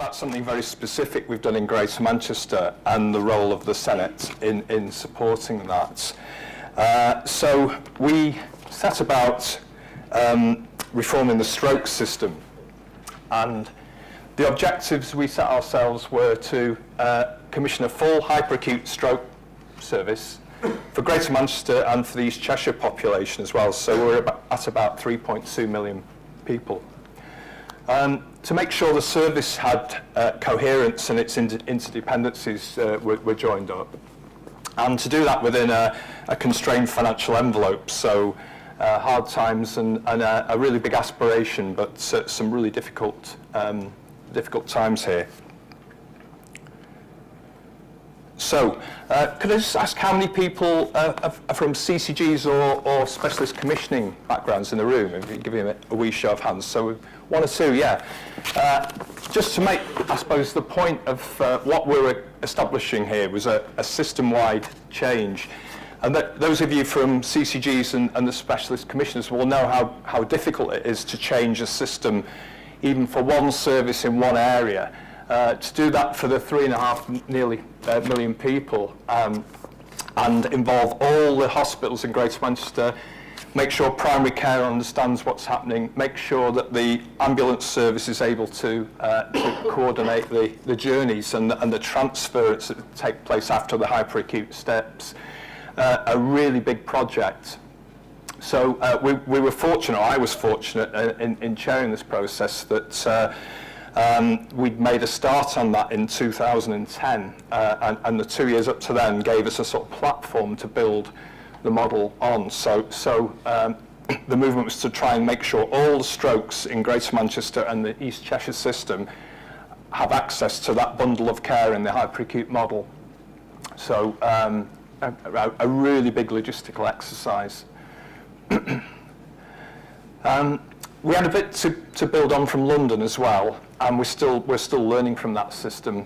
about something very specific we've done in Greater Manchester and the role of the Senate in supporting that. So we set about reforming the stroke system, and the objectives we set ourselves were to commission a full hyperacute stroke service for Greater Manchester and for the East Cheshire population as well. So we're at about 3.2 million people. To make sure the service had coherence and its interdependencies were joined up, and to do that within a constrained financial envelope. So hard times and a really big aspiration, but some really difficult times here. So, could I just ask how many people are from CCGs or specialist commissioning backgrounds in the room? If you give me a wee show of hands. So, one or two, yeah. Just to make, I suppose, the point of what we're establishing here was a system-wide change. And those of you from CCGs and the specialist commissioners will know how difficult it is to change a system, even for one service in one area. To do that for the 3.5 nearly million people and involve all the hospitals in Greater Manchester, make sure primary care understands what's happening, make sure that the ambulance service is able to coordinate the journeys and the transfers that take place after the hyperacute steps. A really big project. So we were fortunate, I was fortunate in chairing this process, that we'd made a start on that in 2010, and the 2 years up to then gave us a sort of platform to build the model on. So the movement was to try and make sure all the strokes in Greater Manchester and the East Cheshire system have access to that bundle of care in the hyperacute model. So a really big logistical exercise. We had a bit to build on from London as well, and we're still learning from that system,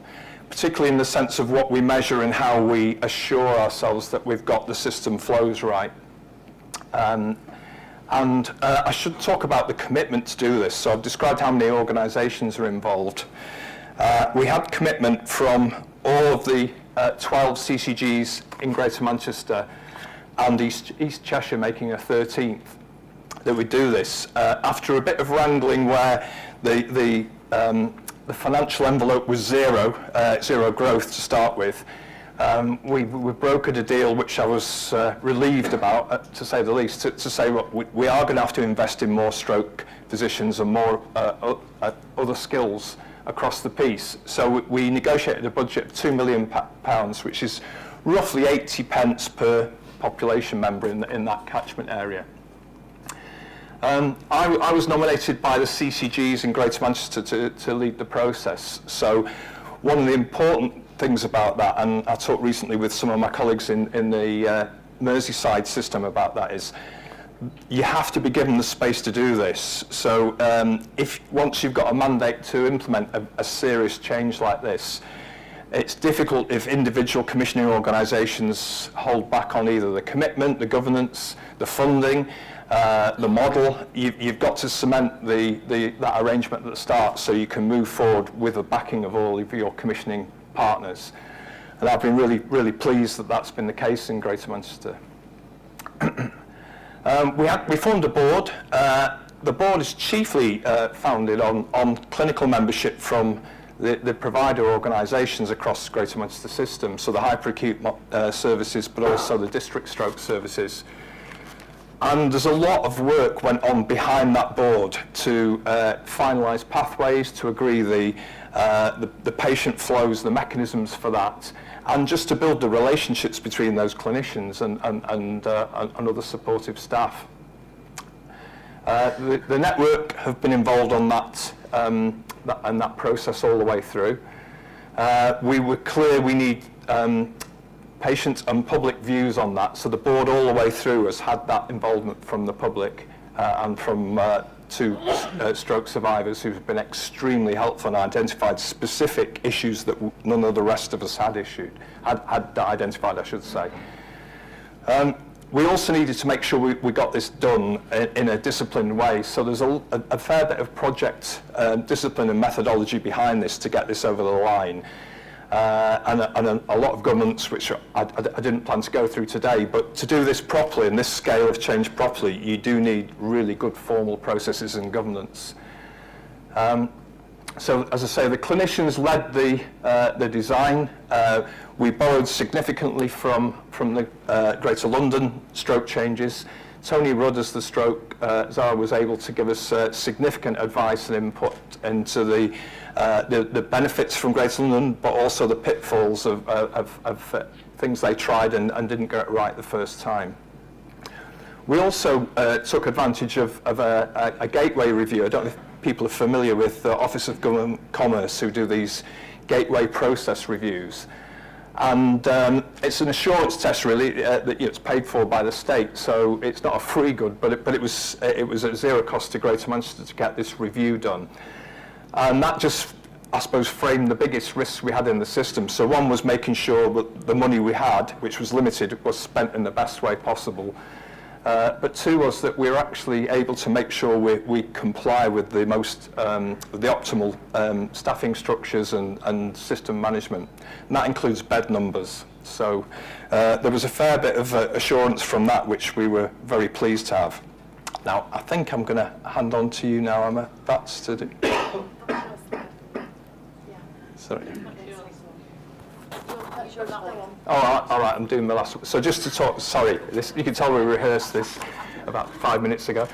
particularly in the sense of what we measure and how we assure ourselves that we've got the system flows right. And I should talk about the commitment to do this. So I've described how many organisations are involved. We had commitment from all of the 12 CCGs in Greater Manchester and East Cheshire making a 13th that we do this. After a bit of wrangling where the financial envelope was zero growth to start with, we brokered a deal which I was relieved about, to say the least, to say, look, we are going to have to invest in more stroke physicians and more other skills across the piece. So we negotiated a budget of £2 million, which is roughly 80 pence per population member in that catchment area. I was nominated by the CCGs in Greater Manchester to lead the process. So one of the important things about that, and I talked recently with some of my colleagues in the Merseyside system about that, is you have to be given the space to do this. So once you've got a mandate to implement a serious change like this, it's difficult if individual commissioning organisations hold back on either the commitment, the governance, the funding, the model. You've got to cement that arrangement at the start so you can move forward with the backing of all of your commissioning partners. And I've been really, really pleased that that's been the case in Greater Manchester. We formed a board. The board is chiefly founded on clinical membership from the provider organisations across Greater Manchester system, so the hyperacute services, but also the district stroke services. And there's a lot of work went on behind that board to finalise pathways, to agree the patient flows, the mechanisms for that, and just to build the relationships between those clinicians and other supportive staff. The network have been involved on that process all the way through. We were clear we need patient and public views on that, so the board all the way through has had that involvement from the public and from two stroke survivors who've been extremely helpful and identified specific issues that none of the rest of us had identified, I should say. We also needed to make sure we got this done in a disciplined way. So there's a fair bit of project discipline and methodology behind this to get this over the line. And a lot of governance, which I didn't plan to go through today, but to do this properly and this scale of change properly, you do need really good formal processes and governance. So, as I say, the clinicians led the design. We borrowed significantly from the Greater London stroke changes. Tony Rudd, as the stroke czar, was able to give us significant advice and input into the benefits from Greater London, but also the pitfalls of things they tried and didn't get it right the first time. We also took advantage of a gateway review. I don't know if people are familiar with the Office of Government Commerce, who do these gateway process reviews. And it's an assurance test, really, that it's paid for by the state, so it's not a free good, but it was at zero cost to Greater Manchester to get this review done. And that just, I suppose, framed the biggest risks we had in the system. So one was making sure that the money we had, which was limited, was spent in the best way possible. But two was that we're actually able to make sure we comply with the optimal staffing structures and system management. And that includes bed numbers. So there was a fair bit of assurance from that, which we were very pleased to have. Now, I think I'm going to hand on to you now, Emma. That's to do. Sorry. All right, I'm doing the last one. So just to talk, sorry, you can tell we rehearsed this about 5 minutes ago.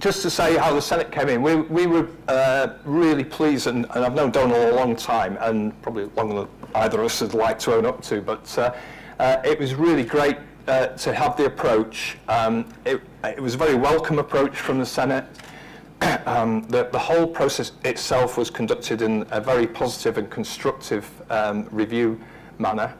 Just to say how the Senate came in, we were really pleased, and I've known Donald a long time, and probably longer than either of us would like to own up to, but it was really great to have the approach. It was a very welcome approach from the Senate. The whole process itself was conducted in a very positive and constructive review manner.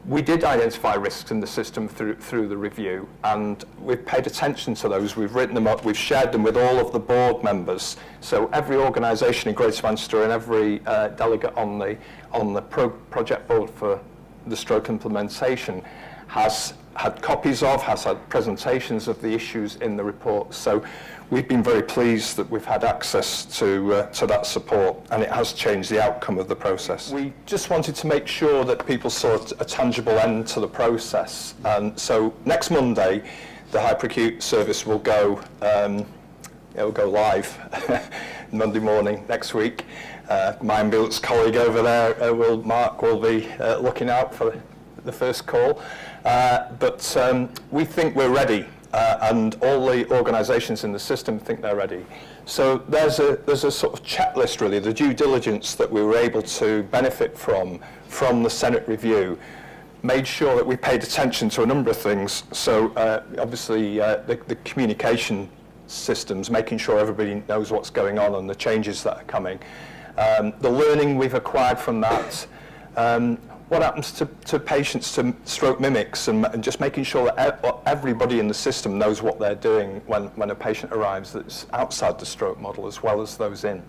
We did identify risks in the system through the review, and we've paid attention to those. We've written them up, we've shared them with all of the board members. So every organisation in Greater Manchester and every delegate on the project board for the stroke implementation has had copies of, has had presentations of the issues in the report. So we've been very pleased that we've had access to that support, and it has changed the outcome of the process. We just wanted to make sure that people saw a tangible end to the process. And so next Monday, the hyperacute service will go, it'll go live Monday morning next week. My ambulance colleague over there, Mark, will be looking out for the first call. But we think we're ready. And all the organisations in the system think they're ready. So there's a sort of checklist, really, the due diligence that we were able to benefit from the Senate review, made sure that we paid attention to a number of things. So obviously the communication systems, making sure everybody knows what's going on and the changes that are coming. The learning we've acquired from that. What happens to patients, to stroke mimics, and just making sure that everybody in the system knows what they're doing when a patient arrives that's outside the stroke model, as well as those in.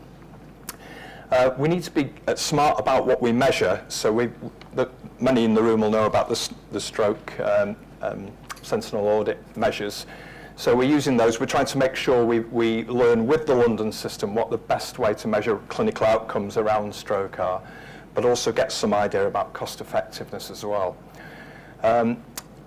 We need to be smart about what we measure. So many in the room will know about the stroke sentinel audit measures. So we're using those. We're trying to make sure we learn with the London system what the best way to measure clinical outcomes around stroke are, but also get some idea about cost effectiveness as well.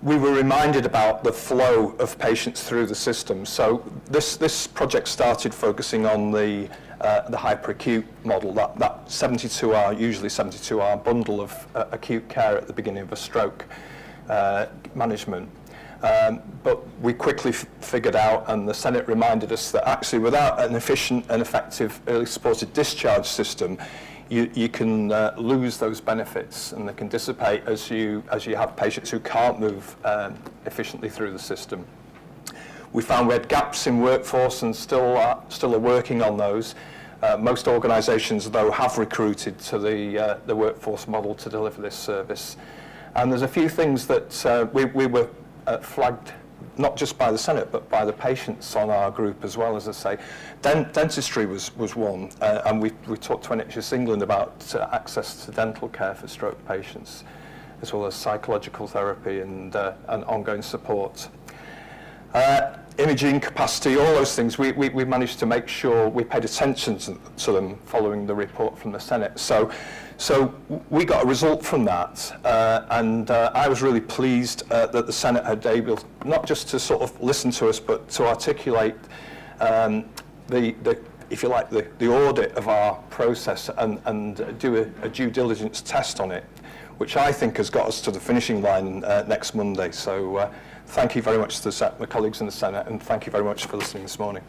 We were reminded about the flow of patients through the system. So this project started focusing on the hyperacute model, that 72-hour, usually 72-hour bundle of acute care at the beginning of a stroke management. But we quickly figured out, and the Senate reminded us, that actually without an efficient and effective early supported discharge system, you can lose those benefits, and they can dissipate as you have patients who can't move efficiently through the system. We found we had gaps in workforce and still are working on those. Most organisations, though, have recruited to the workforce model to deliver this service. And there's a few things that we were flagged, not just by the Senate, but by the patients on our group as well, as I say. Dentistry was one, and we talked to NHS England about access to dental care for stroke patients. as well as psychological therapy and ongoing support. Imaging capacity, all those things, we managed to make sure we paid attention to them following the report from the Senate. So we got a result from that, and I was really pleased that the Senate had able not just to sort of listen to us, but to articulate if you like, the audit of our process and do a due diligence test on it, which I think has got us to the finishing line next Monday. So thank you very much to my colleagues in the Senate, and thank you very much for listening this morning.